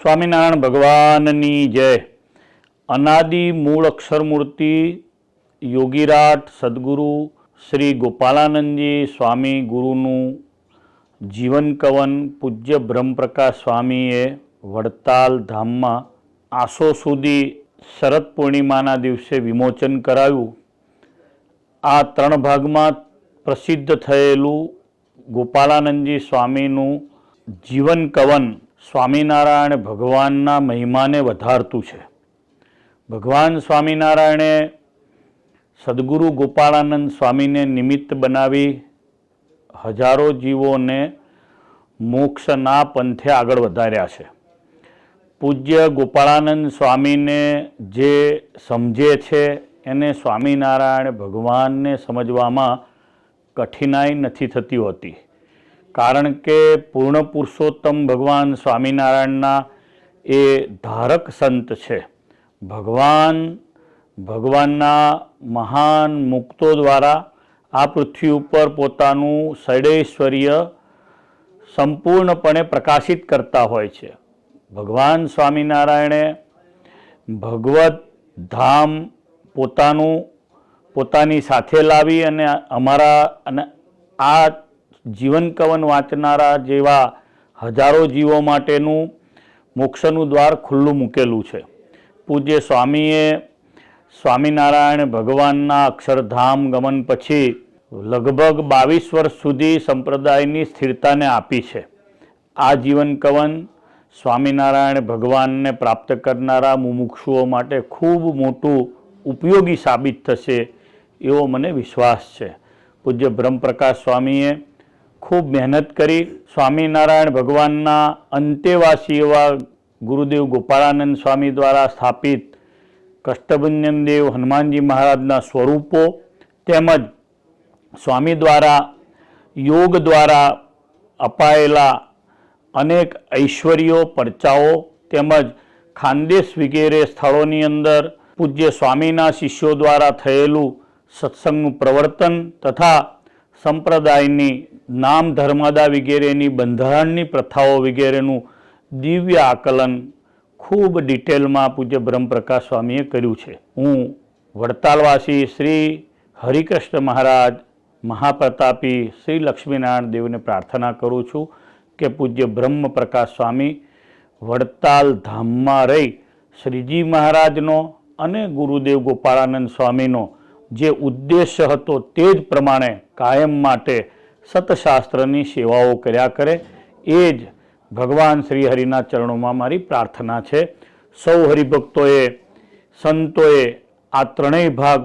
સ્વામિનારાયણ ભગવાનની જય. અનાદિ મૂળ અક્ષરમૂર્તિ યોગીરાટ સદગુરુ શ્રી ગોપાલાનંદજી સ્વામી ગુરુનું જીવન કવન પૂજ્ય બ્રહ્મપ્રકાશ સ્વામીએ વડતાલ ધામમાં આસો સુધી શરદ પૂર્ણિમાના દિવસે વિમોચન કરાવ્યું. આ 3 ભાગમાં પ્રસિદ્ધ થયેલું ગોપાલાનંદજી સ્વામીનું જીવન કવન સ્વામિનારાયણ ભગવાનના મહિમાને વધારતું છે. ભગવાન સ્વામિનારાયણે સદગુરુ ગોપાળાનંદ સ્વામીને નિમિત્ત બનાવી હજારો જીવોને મોક્ષના પંથે આગળ વધાર્યા છે. પૂજ્ય ગોપાળાનંદ સ્વામીને જે સમજે છે એને સ્વામિનારાયણ ભગવાનને સમજવામાં કઠિનાઈ નથી થતી હોતી, કારણ કે પૂર્ણ પુરુષોત્તમ ભગવાન સ્વામિનારાયણના એ ધારક સંત છે. ભગવાનના મહાન મુક્તો દ્વારા આ પૃથ્વી ઉપર પોતાનું ષડૈશ્વર્ય સંપૂર્ણપણે પ્રકાશિત કરતા હોય છે. ભગવાન સ્વામિનારાયણે ભગવત ધામ પોતાની સાથે લાવી અને આ જીવન કવન વાંચનારા જેવા હજારો જીવો માટેનું મોક્ષનું દ્વાર ખુલ્લું મૂકેલું છે. પૂજ્ય સ્વામીએ સ્વામિનારાયણ ભગવાનના અક્ષરધામ ગમન પછી લગભગ 22 વર્ષ સુધી સંપ્રદાયની સ્થિરતાને આપી છે. આ જીવન કવન સ્વામિનારાયણ ભગવાનને પ્રાપ્ત કરનારા મુમુક્ષુઓ માટે ખૂબ મોટું ઉપયોગી સાબિત થશે એવો મને વિશ્વાસ છે. પૂજ્ય બ્રહ્મપ્રકાશ સ્વામીએ ખૂબ મહેનત કરી સ્વામિનારાયણ ભગવાનના અંતેવાસી એવા ગુરુદેવ ગોપાળાનંદ સ્વામી દ્વારા સ્થાપિત કષ્ટભંજન દેવ હનુમાનજી મહારાજના સ્વરૂપો તેમજ સ્વામી દ્વારા યોગ દ્વારા અપાયેલા અનેક ઐશ્વર્યો પરચાઓ તેમજ ખાનદેશ વગેરે સ્થળોની અંદર પૂજ્ય સ્વામીના શિષ્યો દ્વારા થયેલું સત્સંગનું પ્રવર્તન તથા સંપ્રદાયની નામ ધર્માદા વગેરેની બંધારણની પ્રથાઓ વગેરેનું દિવ્ય આકલન ખૂબ ડિટેલમાં પૂજ્ય બ્રહ્મપ્રકાશ સ્વામીએ કર્યું છે. હું વડતાલવાસી શ્રી હરિકૃષ્ણ મહારાજ મહાપ્રતાપી શ્રી લક્ષ્મીનારાયણ દેવને પ્રાર્થના કરું છું કે પૂજ્ય બ્રહ્મપ્રકાશ સ્વામી વડતાલ ધામમાં રહી શ્રીજી મહારાજનો અને ગુરુદેવ ગોપાળાનંદ સ્વામીનો જે ઉદ્દેશ્ય હતો તે જ પ્રમાણે કાયમ માટે સતશાસ્ત્રની સેવાઓ કર્યા કરે, એ જ ભગવાન શ્રી હરિના ચરણોમાં મારી પ્રાર્થના છે. સૌ હરિભક્તોએ સંતોએ આ 3 ભાગ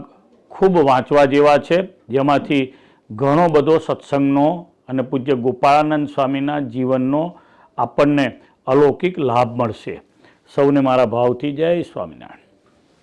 ખૂબ વાંચવા જેવા છે, જેમાંથી ઘણો બધો સત્સંગનો અને પૂજ્ય ગોપાળાનંદ સ્વામીના જીવનનો આપણને અલૌકિક લાભ મળશે. સૌને મારા ભાવથી જય સ્વામિનારાયણ.